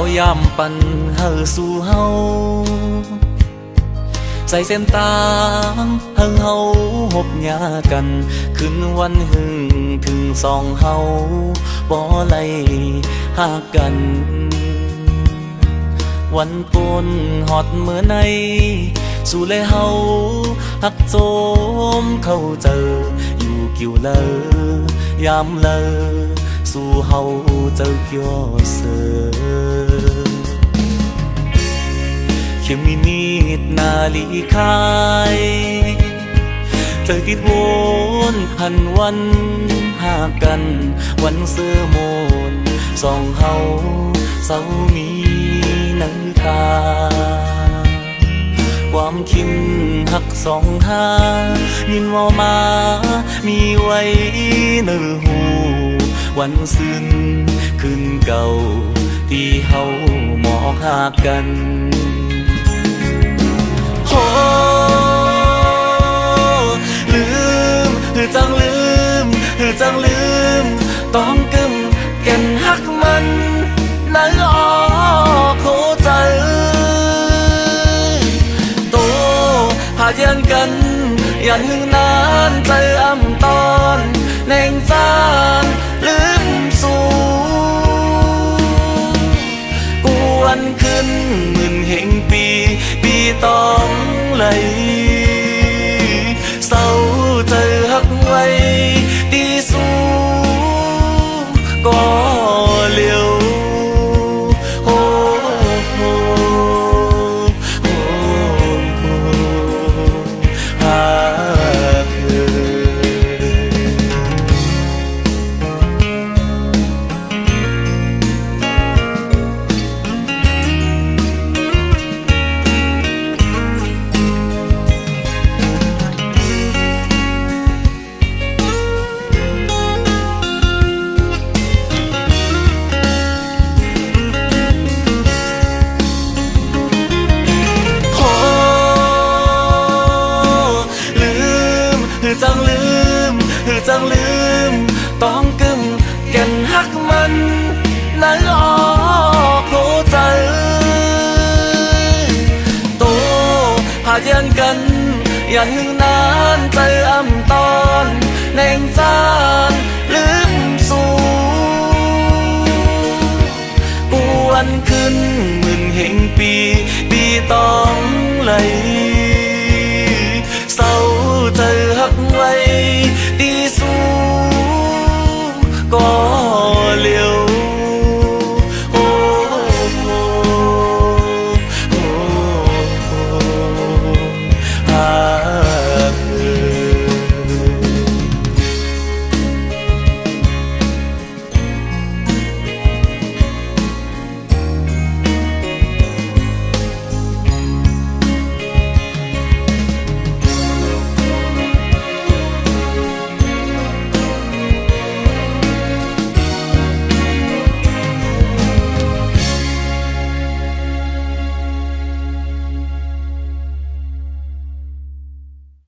าวย่ำปันเฮาสู่เฮาใส่เส้นตางเฮาหบยากันคืนวันหึงถึงสองเฮาบ่ไล่หากกันวันปนหอดเมื่อในสู่เลยเฮาหักโจมเข้าเจออยู่กิ่วเลยามเลยสู่เฮาเจอเกี่ยวเสือเข็มนิดนาลีคายเธอคิดวนหันวันหากันวันเสื้อโมนสองเฮาเศร้ามีน้ำตาความคิดหักสองหายินว่ามามีไว้เนื้อหูวันซึ้งคืนเก่าที่เฮาหมอกหากันโอ้ลืมจังลืมจังลืมต้องกึมแก่นหักมันนั่นออกโคใจโตหาดยันกันยันหึงนานใจอ่ำตอนแนงจางลืมสู่กวนขึ้นหมื่นแห่งปีต้องไหลเศร้าใจหักไว้ตีสู้ก็เลี้ยวโอ้โหหาคือจังลืมต้องกึมแก่นหักมันนั่นออกโคใจโตหาดยันกันยันหึงนานใจอ่ำตอนแนงจานลืมสู่กวนขึ้นหมื่นแห่งปีต้องไหล